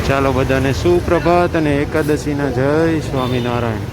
ચાલો બધાને સુપ્રભાત અને એકાદશીના જય સ્વામિનારાયણ.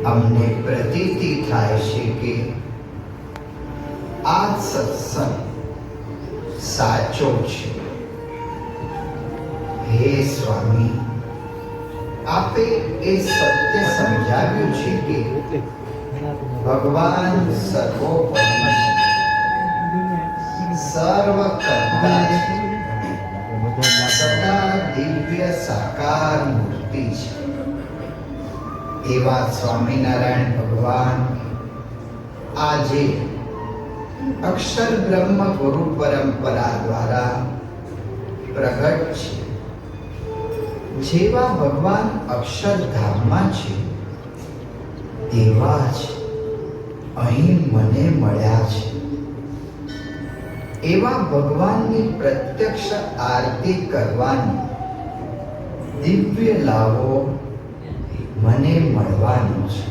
અમને પ્રતીતિ થાય છે કે આ સત્સંગ સાચો છે. હે સ્વામી, આપે એ સત્ય સમજાવ્યું છે કે ભગવાન સર્વોપરી સર્વ કરતા છે, સદા દિવ્ય સાકાર મૂર્તિ છે. એવા સ્વામિનારાયણ ભગવાન આજે અક્ષર બ્રહ્મ ગુરુ પરંપરા દ્વારા પ્રગટ છે. જેવા ભગવાન અક્ષરધામમાં છે તેવા જ અહીં મને મળ્યા છે. એવા ભગવાનની પ્રત્યક્ષ આરતી કરવાની દિવ્ય લાવો મને મળવાનો છે.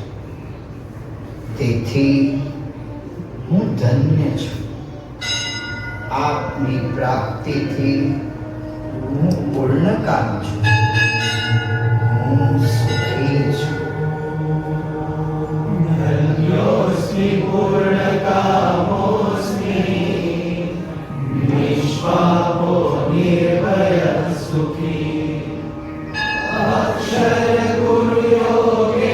તેથી હું ધન્ય છું. આપની પ્રાપ્તિથી હું પૂર્ણકામ છું. હું સુખી છું. ધન્યોસ્મિ પૂર્ણકામોસ્મિ નિષ્પાપો નિર્ભય સુખી અક્ષર ગુરુ યોગે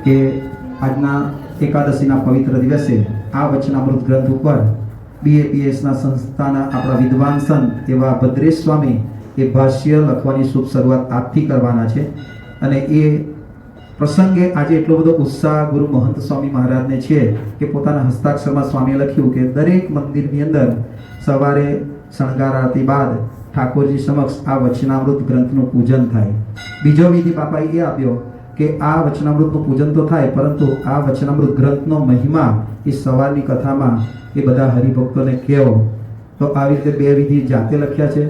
કે આજના એકાદશીના પવિત્ર દિવસે આ વચનામૃત ગ્રંથ ઉપર BAPSના સંસ્થાના આપણા વિદ્વાન સંત એવા ભદ્રેશ સ્વામી એ ભાષ્ય લખવાની શુભ શરૂઆત આજથી કરવાના છે. અને એ પ્રસંગે આજે એટલો બધો ઉત્સાહ ગુરુ મહંત સ્વામી મહારાજને છે કે પોતાના હસ્તાક્ષરમાં સ્વામીએ લખ્યું કે દરેક મંદિરની અંદર સવારે શણગાર આરતી બાદ ઠાકોરજી સમક્ષ આ વચનામૃત ગ્રંથનું પૂજન થાય. બીજો વિધિ બાપાએ એ આપ્યો કે આ વચનામૃતનું પૂજન તો થાય, પરંતુ આ વચનામૃત ગ્રંથનો મહિમા એ સવારની કથામાં એ બધા હરિભક્તોને કહેવો. તો આવી રીતે બે વિધિ જાતે લખ્યા છે.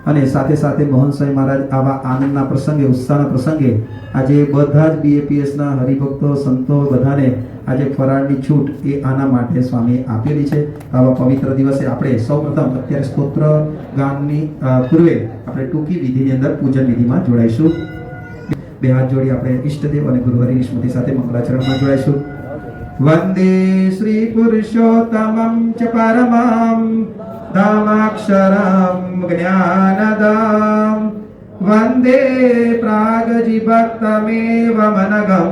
અને સાથે સાથે મોહન સ્વામી મહારાજ આવા આનંદના પ્રસંગે, ઉત્સાહના પ્રસંગે આજે બધા જ BAPSના હરિભક્તો, સંતો બધાને આજે ફરાળની છૂટ એ આના માટે સ્વામીએ આપેલી છે. આવા પવિત્ર દિવસે આપણે સૌપ્રથમ અત્યારે સ્તોત્ર ગાનની પૂર્વે આપણે ટૂંકી વિધિની અંદર પૂજન વિધિમાં જોડાઈશું. બે હાથ જોડી આપણે ઈષ્ટદેવ અને ગુરુહરિની સ્મૃતિ સાથે મંગલાચરણમાં જોડાઈશું. વંદે શ્રી પુરુષોત્તમં ચ પરમં ધામાક્ષરમ જ્ઞાનદમ વંદે પ્રાગજીભક્તમેવ મનગમ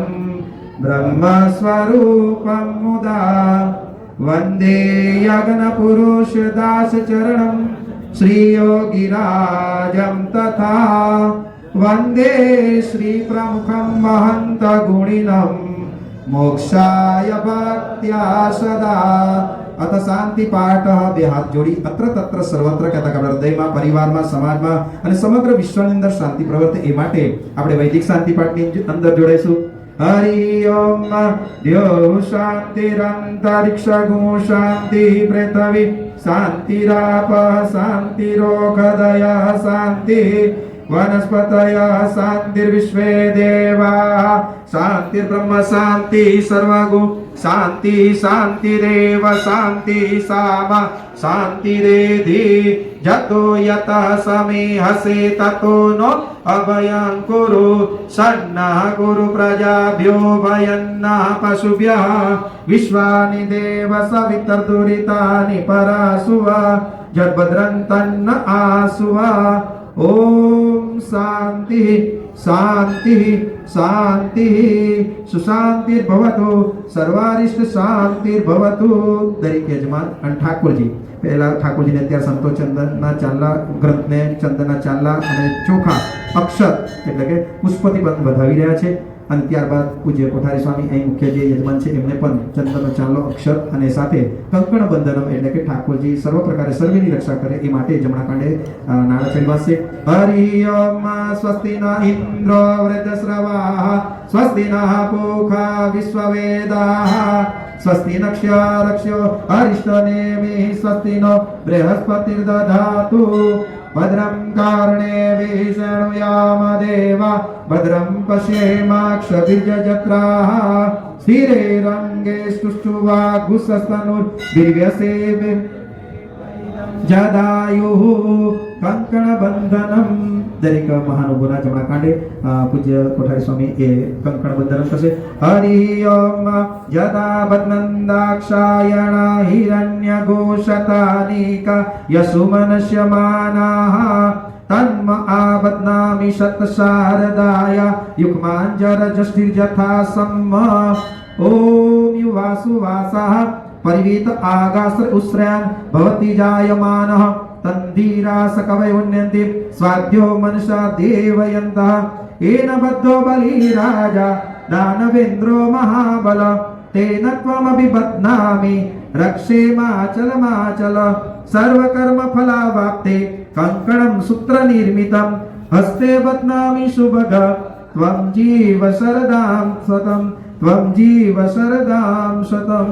બ્રહ્મ સ્વરૂપમ મુદા વંદે યજ્ઞ પુરુષ દાસ ચરણમ શ્રી યોગીરાજમ તથા વંદે શ્રી પ્રમુખમ મહંત ગુણિનમ મોક્ષાય ભક્ત્યા સદા. અત શાંતિ પાઠ. બે હાથ જોડી અત્ર તત્ર સર્વત્ર કહેતા કે હૃદયમાં, પરિવારમાં, સમાજમાં અને સમગ્ર વિશ્વની અંદર શાંતિ પ્રવર્તે એ માટે આપણે વૈદિક શાંતિ પાઠની અંદર જોડાઈશું. હરિ ઓમ દ્યો શાંતિરંતરિક્ષ ગો શાંતિ પૃથ્વી શાંતિરાપ શાંતિરોગદયા શાંતિ વનસ્પતય શાંતિર્વિશ્વે દેવા શાંતિર્બ્રહ્મ શાંતિ સર્વગુ શાંતિ શાંતિરેવ શાંતિ સામા શાંતિરેધિ જતો યત સમેહસે તતો નો અભયં કુરુ સન્ના ગુરુ પ્રજાભ્યો ભયન્ના પશુભ્યઃ વિશ્વાનિ દેવ સવિતર દુરિતાનિ પરાસુવા જડભદ્રં તન્ન આસુવા. ઓમ શાંતિ શાંતિ શાંતિ સુશાંતિર્ભવતુ સર્વારિષ્ટ શાંતિર્ભવતુ. દરેક યજમાન અને ઠાકોરજી પહેલા ઠાકોરજીને અત્યારે સંતો ચંદનના ચાંદલા ગ્રંથને ચંદનના ચાંદલા અને ચોખા અક્ષત એટલે કે પુષ્પથી બંધ વધાવી રહ્યા છે. અને ત્યારબાદ પૂજ્ય કોઠારી સ્વામી અહીં મુખ્ય જે યજમાન છે એમને પણ ચંદનનો ચાંદલો અક્ષત અને સાથે કંકણ બંધનમ એટલે કે ઠાકોરજી સર્વ પ્રકારે સર્વેની રક્ષા કરે એ માટે જમણા કાંડે નાળા ચડવાશે. હરિ ઓમ સ્વસ્તિ ન ઇન્દ્રો વૃદ્ધશ્રવાઃ સ્વસ્તિ નઃ પૂષા વિશ્વવેદાઃ સ્વસ્તિ નક્ષ્યો હરિષ્ઠનેમિ સ્વસ્તિ નો બૃહસ્પતિર્દધાતુ ભદ્રં કર્ણેભિઃ શૃણુયામ દેવા ભદ્રં પશ્યેમાક્ષભિર્યજત્રાઃ સ્થિરે રંગે સ્તુષ્ટુવાગુંસસ્તનુર્ભિર્વ્યસેવે જદાયુઃ કંકણ બંધનમ. દરેક મહાનુભાવોના જમણા કાંડે પૂજ્ય કોઠારી સ્વામી એ કંકણ બંધનમ કરશે. હરિ ઓમ યદા બદ્નંદાક્ષાયણ હિરણ્ય ઘોષતાનિક યસુમનસ્યમાનાઃ તન્મ આબદ્નામિ શતશારદાય યુક્માંજર જષ્ટિર્યથા સમ્મ. ઓમ યુવાસુ વાસઃ પરિવીત આગાસ્ર ઉશ્રયન ભવતિ જાયમાનઃ તંધીરા સકવય ઉન્યંતિ સ્વાધ્યો મનસા દેવયંતઃ એન બદ્ધો બલી રાજા દાનવેન્દ્રો મહાબલ તેન ત્વમભિબધ્નામિ રક્ષેમાચલ માચલ સર્વકર્મ ફલાવાપ્તે કંકણમ સૂત્ર નિર્મિતમ હસ્તે બધ્નામિ શુભગ ત્વં જીવ શરદાં સતમ ત્વં જીવ શરદાં સતમ.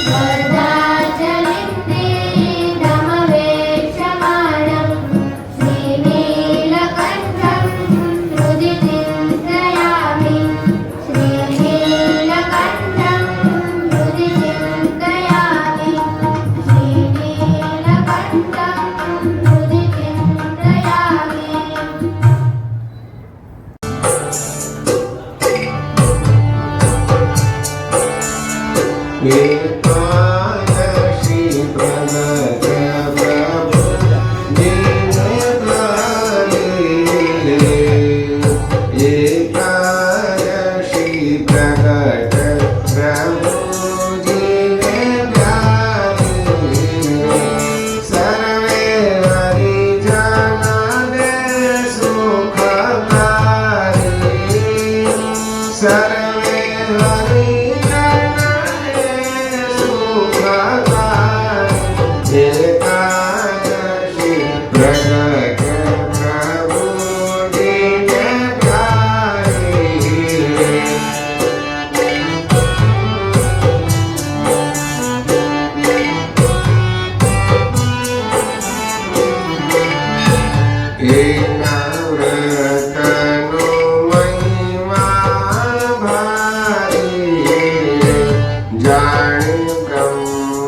वरदाचलिन्ते ब्रह्मवेक्षमाणं श्रीनीलकण्ठं हृदि चिन्तयामि श्रीनीलकण्ठं हृदि चिन्तयामि श्रीनीलकण्ठं हृदि चिन्तयामि एकादशी प्रगट प्रभु दीनदयाले। एकादशी प्रगट प्रभु दीनदयाले। सर्वे हरिजन दे सुखकारी। सर्वे हरिजन एकादशी प्रगट प्रभु दीनदयाले। व्रतनु महिमा भारी। जानि ब्रह्मादिगति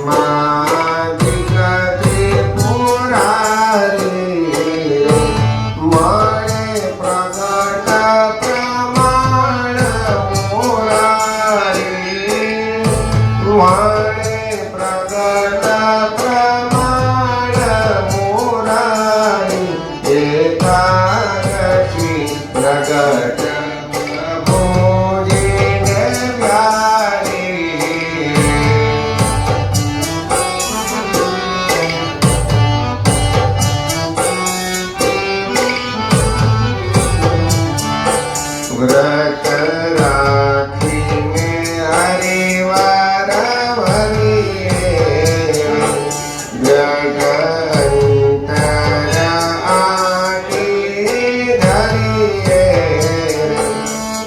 पुरारी। मणे प्रगट प्रमाण मुरारी। मणे प्रगट प्रमाण मुरारी। एकादशी प्रगट प्रभु दीनदयाले। व्रत राखीने हरिवार भरिए। जग अंतर आटी धरिए।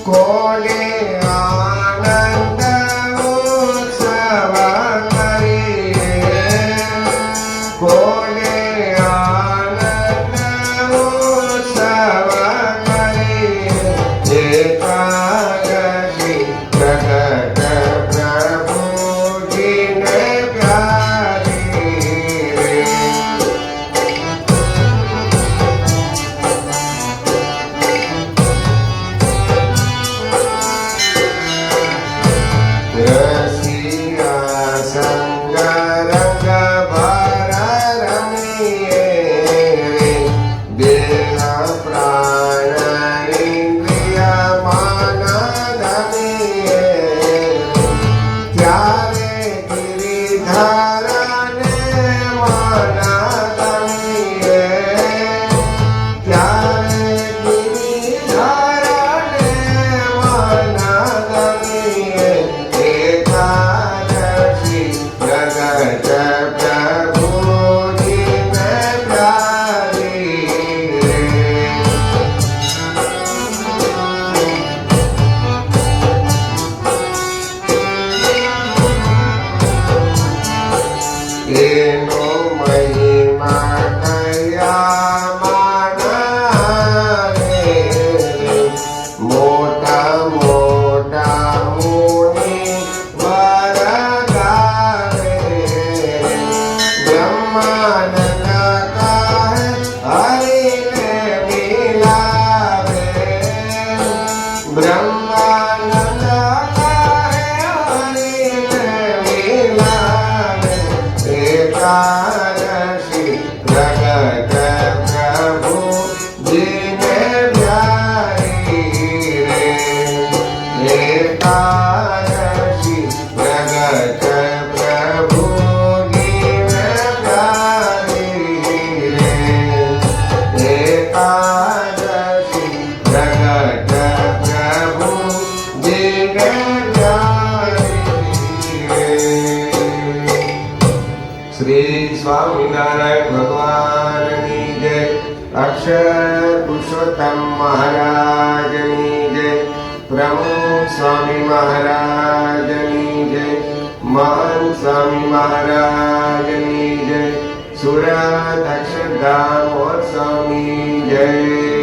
कोले आनंद उत्सव करिए। कोले आनंद उत्सव करिए। एकादशी प्रगट प्रभु दीनदयाले। रसिया संग रंग भर रमिए। देह प्राण इंद्रिय मन धमिए। त्यारे गिरिधर ने मन धमिए। त्यारे गिरिधर ने मन धमिए। एकादशी प्रगट प्रभु दीनदयाले। एनो महिमा कया मानारे। मोटा मोटा मुनि वर गावे। ब्रह्मानंद कहे हरि ने मिलावे। ब्रह्मानंद कहे हरि ने मिलावे। एकादशी प्रगट प्रभु दीनदयाले। एकादशी प्रगट प्रभु दीनदयाले। एकादशी प्रगट प्रभु दीनदयाले। श्री स्वामीनारायण भगवान की जय। अक्षर पुरुषोत्तम महाराज की जय। प्रमुख स्वामी महाराज की जय। મહાન સ્વામી મહારાજની જય. સુરત અક્ષરધામ મહોત્સવની જય.